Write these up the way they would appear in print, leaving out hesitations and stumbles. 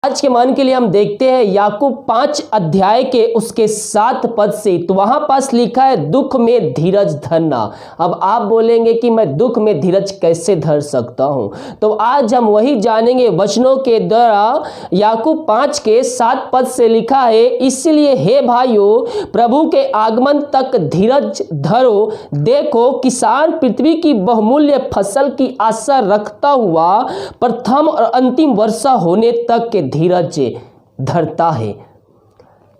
आज के मान के लिए हम देखते हैं याकूब 5 अध्याय के उसके 7 पद से। तो वहां पास लिखा है दुख में धीरज धरना। अब आप बोलेंगे कि मैं दुख में धीरज कैसे धर सकता हूं, तो आज हम वही जानेंगे वचनों के द्वारा। याकूब 5 के 7 पद से लिखा है, इसलिए हे भाइयों प्रभु के आगमन तक धीरज धरो। देखो किसान पृथ्वी की बहुमूल्य फसल की आशा रखता हुआ प्रथम और अंतिम वर्षा होने तक के धीरज धरता है।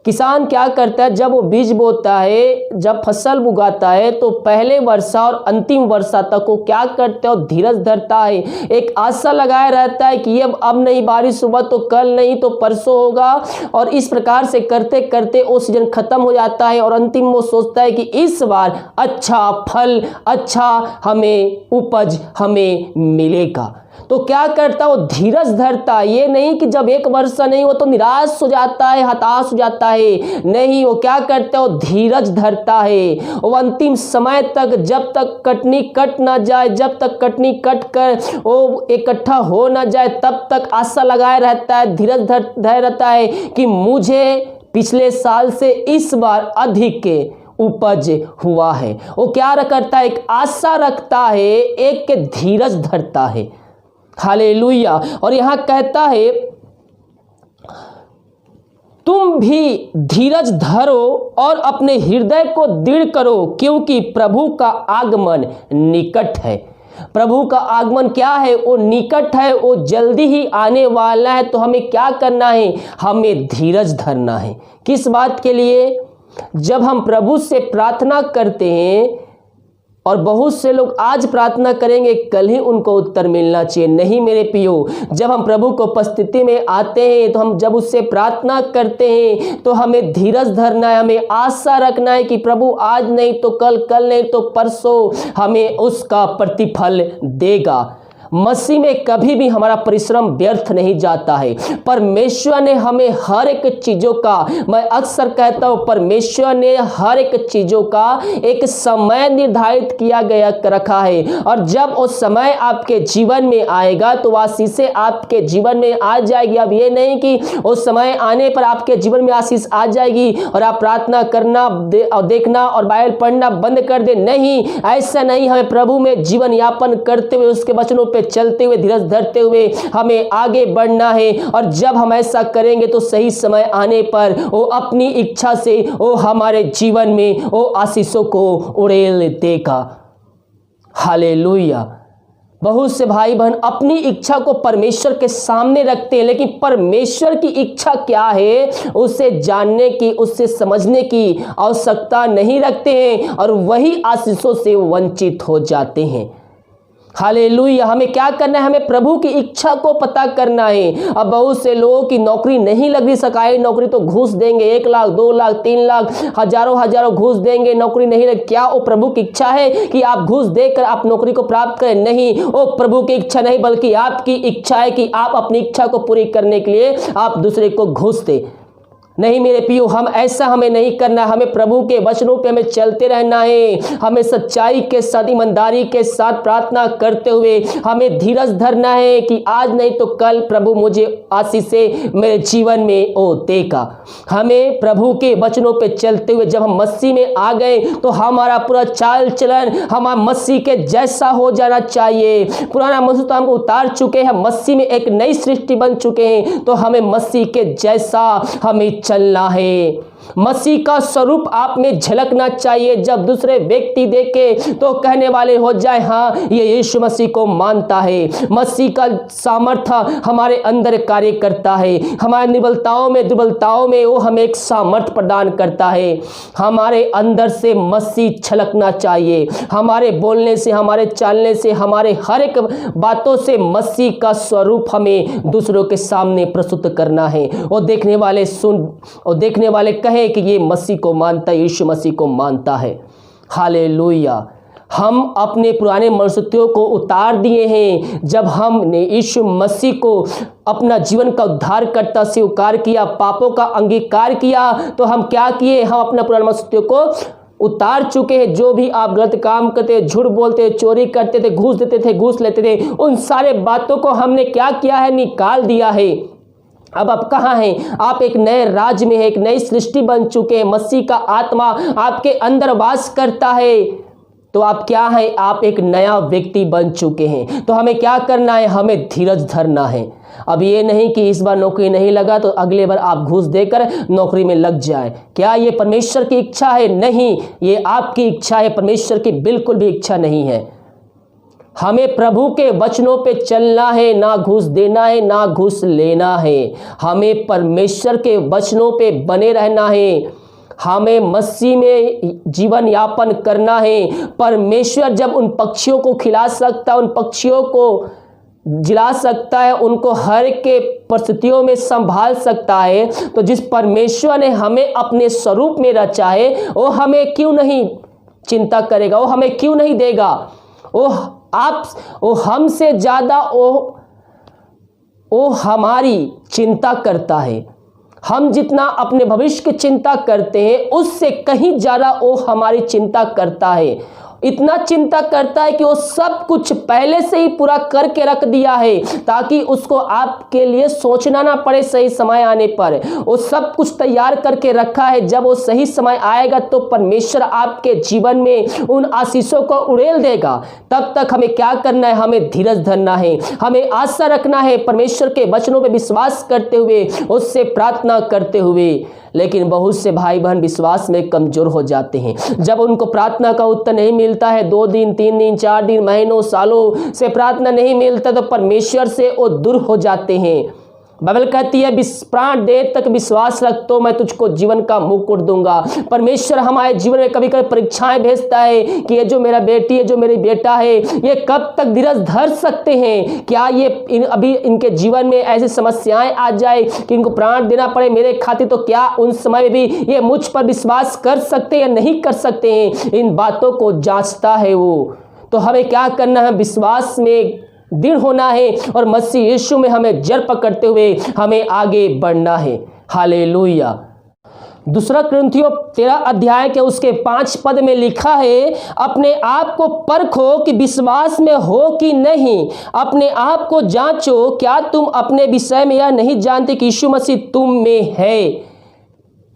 किसान क्या करता है, जब वो बीज बोता है, जब फसल उगाता है, तो पहले वर्षा और अंतिम वर्षा तक वो क्या करता है, धीरज धरता है। एक आशा लगाए रहता है कि ये अब नहीं बारिश हुआ तो कल नहीं तो परसों होगा, और इस प्रकार से करते करते वो सीजन खत्म हो जाता है और अंतिम वो सोचता है कि इस बार अच्छा फल, अच्छा हमें उपज हमें मिलेगा। तो क्या करता है, वो धीरज धरता है। ये नहीं कि जब एक वर्षा नहीं हो तो निराश हो जाता है, हताश हो जाता है, नहीं, वो क्या करता है, वो धीरज धरता है। वो अंतिम समय तक, जब तक कटनी कट ना जाए, जब तक कटनी कट कर वो इकट्ठा हो ना जाए, तब तक आशा लगाए रहता है, धीरज धर रहता है कि मुझे पिछले साल से इस बार अधिक उपज हुआ है। वो क्या करता है, एक आशा रखता है, एक धीरज धरता है। हालेलुया। और यहां कहता है तुम भी धीरज धरो और अपने हृदय को दृढ़ करो, क्योंकि प्रभु का आगमन निकट है। प्रभु का आगमन क्या है, वो निकट है, वो जल्दी ही आने वाला है। तो हमें क्या करना है, हमें धीरज धरना है। किस बात के लिए, जब हम प्रभु से प्रार्थना करते हैं, और बहुत से लोग आज प्रार्थना करेंगे कल ही उनको उत्तर मिलना चाहिए। नहीं मेरे प्रियो, जब हम प्रभु को उपस्थिति में आते हैं, तो हम जब उससे प्रार्थना करते हैं तो हमें धीरज धरना है, हमें आशा रखना है कि प्रभु आज नहीं तो कल, कल नहीं तो परसों हमें उसका प्रतिफल देगा। मसीह में कभी भी हमारा परिश्रम व्यर्थ नहीं जाता है। परमेश्वर ने हमें हर एक चीज़ों का, मैं अक्सर कहता हूँ, परमेश्वर ने हर एक चीज़ों का एक समय निर्धारित किया गया रखा है। और जब वो समय आपके जीवन में आएगा तो आशीषें आपके जीवन में आ जाएगी। अब ये नहीं कि उस समय आने पर आपके जीवन में आशीष आ जाएगी और आप प्रार्थना करना और देखना और बाइबल पढ़ना बंद कर दे। नहीं, ऐसा नहीं। हमें प्रभु में जीवन यापन करते हुए, उसके वचनों पे चलते हुए, धीरज धरते हुए हमें आगे बढ़ना है। और जब हम ऐसा करेंगे तो सही समय आने पर वो अपनी इच्छा से वो हमारे जीवन में वो आशीषों को उड़ेल देगा। हालेलुया। बहुत से भाई बहन अपनी इच्छा को परमेश्वर के सामने रखते हैं, लेकिन परमेश्वर की इच्छा क्या है उसे जानने की, उससे समझने की आवश्यकता नहीं रखते हैं, और वही आशीषों से वंचित हो जाते हैं। हालेलुया। हमें क्या करना है, हमें प्रभु की इच्छा को पता करना है। अब बहुत से लोगों की नौकरी नहीं लग रही, सरकारी नौकरी तो घूस देंगे, 1 लाख 2 लाख 3 लाख हजारों घूस देंगे, नौकरी नहीं लग। क्या वो प्रभु की इच्छा है कि आप घूस देकर आप नौकरी को प्राप्त करें? नहीं, वो प्रभु की इच्छा नहीं, बल्कि आपकी इच्छा है कि आप अपनी इच्छा को पूरी करने के लिए आप दूसरे को घूस दें। नहीं मेरे पियो, हमें नहीं करना। हमें प्रभु के वचनों पे हमें चलते रहना है। हमें सच्चाई के साथ, ईमानदारी के साथ प्रार्थना करते हुए हमें धीरज धरना है कि आज नहीं तो कल प्रभु मुझे आशीषें मेरे जीवन में ओ देगा। हमें प्रभु के वचनों पे चलते हुए जब हम मसीह में आ गए तो हमारा पूरा चाल चलन हमारा मसीह के जैसा हो जाना चाहिए। पुराना मनुष्य तो हमको उतार चुके हैं, मसीह में एक नई सृष्टि बन चुके हैं, तो हमें मसीह के जैसा हमें चलना है। मसीह का स्वरूप आप में झलकना चाहिए। जब दूसरे व्यक्ति देखे तो कहने वाले हो जाए, हाँ ये यीशु मसीह को मानता है। मसीह का सामर्थ्य हमारे अंदर कार्य करता है। हमारे दुर्बलताओं में वो हमें एक सामर्थ्य प्रदान करता है। हमारे अंदर से मसीह छलकना चाहिए। हमारे बोलने से, हमारे चालने से, हमारे हर एक बातों से मसीह का स्वरूप हमें दूसरों के सामने प्रस्तुत करना है। और देखने वाले कहे कि ये मसीह को मानता है, यीशु मसीह को मानता है। हालेलुया। हम अपने पुराने मनुष्यों को उतार दिए हैं। जब हमने यीशु मसीह को अपना जीवन का उद्धारकर्ता स्वीकार किया, पापों का अंगीकार किया, तो हम क्या किए, हम अपना पुराने मनुष्यों को उतार चुके हैं। जो भी आप गलत काम करते, झूठ बोलते, चोरी करते थे, घूस देते थे, घूस लेते थे, उन सारे बातों को हमने क्या किया है, निकाल दिया है। अब आप कहाँ हैं? आप एक नए राज्य में हैं, एक नई सृष्टि बन चुके हैं। मसीह का आत्मा आपके अंदर वास करता है, तो आप क्या हैं? आप एक नया व्यक्ति बन चुके हैं। तो हमें क्या करना है? हमें धीरज धरना है। अब ये नहीं कि इस बार नौकरी नहीं लगा तो अगले बार आप घूस देकर नौकरी में लग जाए। क्या ये परमेश्वर की इच्छा है? नहीं, ये आपकी इच्छा है, परमेश्वर की बिल्कुल भी इच्छा नहीं है। हमें प्रभु के वचनों पे चलना है, ना घूस देना है, ना घूस लेना है। हमें परमेश्वर के वचनों पे बने रहना है। हमें मसीह में जीवन यापन करना है। परमेश्वर जब उन पक्षियों को खिला सकता है, उन पक्षियों को जिला सकता है, उनको हर के परिस्थितियों में संभाल सकता है, तो जिस परमेश्वर ने हमें अपने स्वरूप में रचा है, वो हमें क्यों नहीं चिंता करेगा? वो हमें क्यों नहीं देगा? वो हमसे ज्यादा वो हमारी चिंता करता है। हम जितना अपने भविष्य की चिंता करते हैं, उससे कहीं ज्यादा वो हमारी चिंता करता है। इतना चिंता करता है कि वो सब कुछ पहले से ही पूरा करके रख दिया है, ताकि उसको आपके लिए सोचना ना पड़े। सही समय आने पर वो सब कुछ तैयार करके रखा है। जब वो सही समय आएगा तो परमेश्वर आपके जीवन में उन आशीषों को उड़ेल देगा। तब तक हमें क्या करना है? हमें धीरज धरना है, हमें आशा रखना है, परमेश्वर के वचनों पर विश्वास करते हुए, उससे प्रार्थना करते हुए। लेकिन बहुत से भाई बहन विश्वास में कमजोर हो जाते हैं। जब उनको प्रार्थना का उत्तर नहीं मिलता है, 2 दिन 3 दिन 4 दिन महीनों सालों से प्रार्थना नहीं मिलता, तो परमेश्वर से वो दूर हो जाते हैं। बाइबल कहती है, प्राण दे तक विश्वास रख तो मैं तुझको जीवन का मुकुट दूंगा। परमेश्वर हमारे जीवन में कभी कभी परीक्षाएं भेजता है कि ये जो मेरा बेटी है, जो मेरी बेटा है, ये कब तक धीरज धर सकते हैं? क्या ये अभी इनके जीवन में ऐसी समस्याएं आ जाए कि इनको प्राण देना पड़े मेरे खातिर, तो क्या उन समय में भी ये मुझ पर विश्वास कर सकते हैं या नहीं कर सकते हैं? इन बातों को जांचता है वो। तो हमें क्या करना है? विश्वास में दृढ़ होना है और मसीह यीशु में हमें जड़ पकड़ते हुए हमें आगे बढ़ना है। हालेलुया। 2 कुरिन्थियों 13 अध्याय के उसके 5 पद में लिखा है, अपने आप को परखो कि विश्वास में हो कि नहीं। अपने आप को जांचो, क्या तुम अपने विषय में यह नहीं जानते कि यीशु मसीह तुम में है?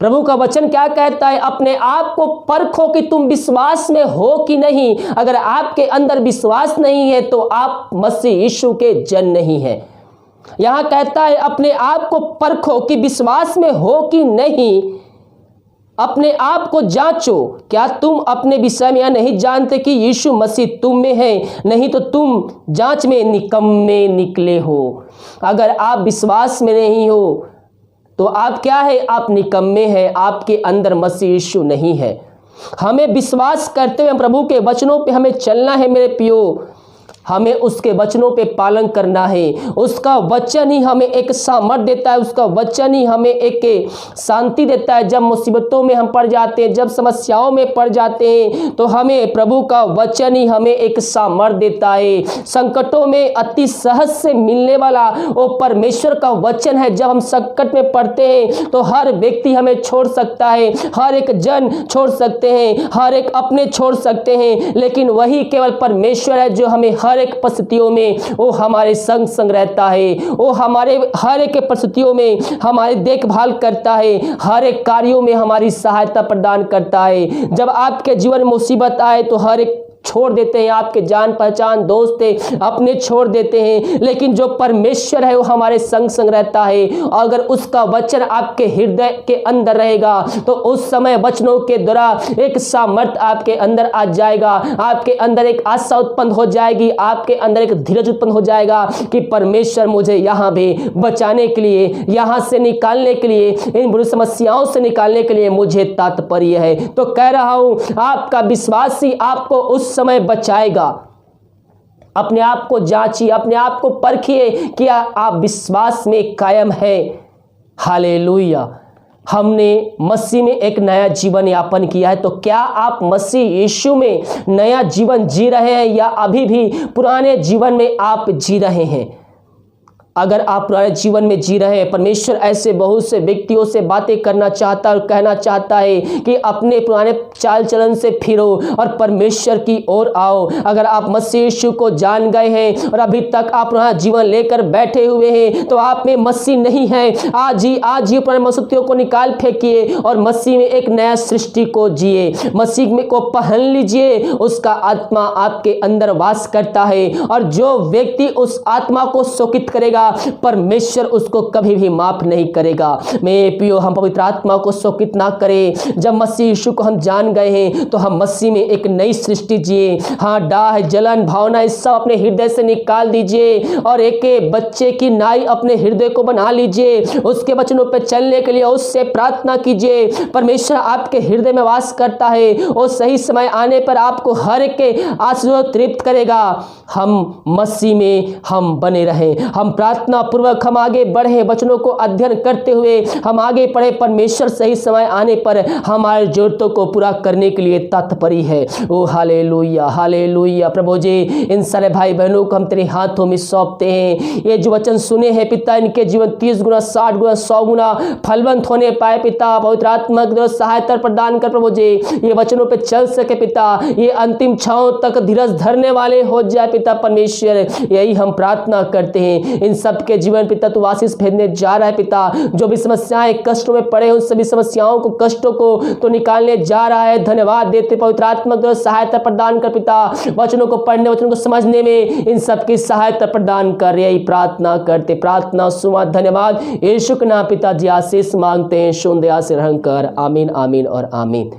प्रभु का वचन क्या कहता है? अपने आप को परखो कि तुम विश्वास में हो कि नहीं। अगर आपके अंदर विश्वास नहीं है तो आप मसीह यीशु के जन नहीं है। यहां कहता है, अपने आप को परखो कि विश्वास में हो कि नहीं। अपने आप को जांचो, क्या तुम अपने विषय में यह नहीं जानते कि यीशु मसीह तुम में है? नहीं तो तुम जांच में निकम्मे निकले हो। अगर आप विश्वास में नहीं हो तो आप क्या है? आप निकम्मे हैं, आपके अंदर मसीह यीशु नहीं है। हमें विश्वास करते हुए प्रभु के वचनों पे हमें चलना है मेरे प्रियो। हमें उसके वचनों पे पालन करना है। उसका वचन ही हमें एक सामर्थ्य देता है, उसका वचन ही हमें एक शांति देता है। जब मुसीबतों में हम पड़ जाते हैं, जब समस्याओं में पड़ जाते हैं, तो हमें प्रभु का वचन ही हमें एक सामर्थ्य देता है। संकटों में अति सहज से मिलने वाला वो परमेश्वर का वचन है। जब हम संकट में पड़ते हैं तो हर व्यक्ति हमें छोड़ सकता है, हर एक जन छोड़ सकते हैं, हर एक अपने छोड़ सकते हैं, लेकिन वही केवल परमेश्वर है जो हमें हर एक परिस्थितियों में वो हमारे संग संग रहता है। वो हमारे हर एक परिस्थितियों में हमारी देखभाल करता है, हर एक कार्यों में हमारी सहायता प्रदान करता है। जब आपके जीवन में मुसीबत आए तो हर एक छोड़ देते हैं, आपके जान पहचान दोस्त है अपने छोड़ देते हैं, लेकिन जो परमेश्वर है वो हमारे संग संग रहता है। अगर उसका वचन आपके हृदय के अंदर रहेगा तो उस समय वचनों के द्वारा एक सामर्थ्य आपके अंदर आ जाएगा, आपके अंदर एक आशा उत्पन्न हो जाएगी, आपके अंदर एक धीरज उत्पन्न हो जाएगा कि परमेश्वर मुझे यहाँ भी बचाने के लिए, यहाँ से निकालने के लिए, इन बुरी समस्याओं से निकालने के लिए मुझे तात्पर्य है। तो कह रहा हूँ, आपका विश्वास ही आपको उस समय बचाएगा। अपने आप को जांचिए, अपने आप को परखिए, क्या आप विश्वास में कायम है। हालेलुया। हमने मसीह में एक नया जीवन यापन किया है, तो क्या आप मसीह यीशु में नया जीवन जी रहे हैं या अभी भी पुराने जीवन में आप जी रहे हैं? अगर आप पुराने जीवन में जी रहे हैं, परमेश्वर ऐसे बहुत से व्यक्तियों से बातें करना चाहता है और कहना चाहता है कि अपने पुराने चाल चलन से फिरो और परमेश्वर की ओर आओ। अगर आप मसीह यीशु को जान गए हैं और अभी तक आप पुराना जीवन लेकर बैठे हुए हैं तो आप में मसीह नहीं है। आज ही पुराने मसीहियों को निकाल फेंकिए और मसीह में एक नया सृष्टि को जिए, मसीह में को पहन लीजिए। उसका आत्मा आपके अंदर वास करता है और जो व्यक्ति उस आत्मा को शोकित करेगा परमेश्वर उसको कभी भी माफ नहीं करेगा। मेरे प्रियो, हम पवित्र आत्मा को शोकित ना करें। जब मसीह यीशु को हम जान गए हैं तो हम मसीह में एक नई सृष्टि जिए। हाँ, डाह, जलन, भावना इस सब अपने हृदय से निकाल दीजिए और एक बच्चे की नाई अपने हृदय को बना लीजिए। उसके वचनों पर चलने के लिए उससे प्रार्थना कीजिए। परमेश्वर आपके हृदय में वास करता है और सही समय आने पर आपको हर एक आशीर्वाद तृप्त करेगा। हम मसीह में हम बने रहें, हम प्रार्थना पूर्वक हम आगे बढ़े, वचनों को अध्ययन करते हुए हम आगे बढ़े। परमेश्वर सही समय आने पर हमारी जरूरतों को पूरा करने के लिए तत्पर है। ओ हालेलुया, हालेलुया। प्रभु जी, इन सारे भाई बहनों को हम तेरे हाथों में सौंपते हैं। ये जो वचन सुने हैं पिता, इनके जीवन 30 गुना, 60 गुना, 100 गुना फलवंत होने पाए पिता। पवित्र आत्मा की सहायता प्रदान कर प्रभु जी, ये वचनों पे चल सके पिता, ये अंतिम क्षणों तक धीरज धरने वाले हो जाए पिता परमेश्वर। यही हम प्रार्थना करते हैं। इन सबके जीवन पिता तू आशीष भेजने जा रहा है पिता। जो भी समस्याएं कष्टों में पड़े उन सभी समस्याओं को, कष्टों को तो निकालने जा रहा है। धन्यवाद देते पवित्र आत्मा की सहायता प्रदान कर पिता। वचनों को पढ़ने, वचनों को समझने में इन सबकी सहायता प्रदान कर। यही प्रार्थना करते, प्रार्थना सुना। धन्यवाद यीशु के नाम पिता जी आशीष मांगते हैं, शून्य दया से रहकर। आमीन, आमीन और आमीन।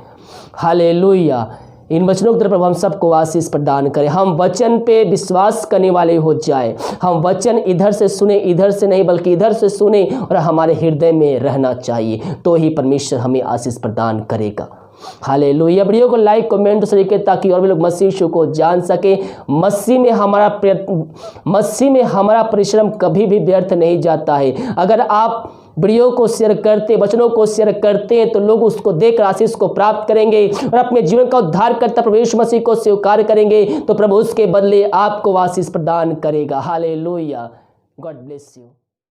हालेलुया। इन वचनों की तरफ प्रभु हम सबको आशीष प्रदान करें। हम वचन पे विश्वास करने वाले हो जाए। हम वचन इधर से सुने, इधर से नहीं बल्कि इधर से सुने और हमारे हृदय में रहना चाहिए, तो ही परमेश्वर हमें आशीष प्रदान करेगा। हालेलुया। वीडियो को लाइक, कमेंट तो सरिए ताकि और भी लोग मसीह यीशु को जान सके। मसीह में हमारा परिश्रम कभी भी व्यर्थ नहीं जाता है। अगर आप वीडियो को शेयर करते, वचनों को शेयर करते हैं तो लोग उसको देखकर आशीष को प्राप्त करेंगे और अपने जीवन का उद्धार करता प्रभु यीशु मसीह को स्वीकार करेंगे तो प्रभु उसके बदले आपको आशीष प्रदान करेगा। हालेलुया। God bless you.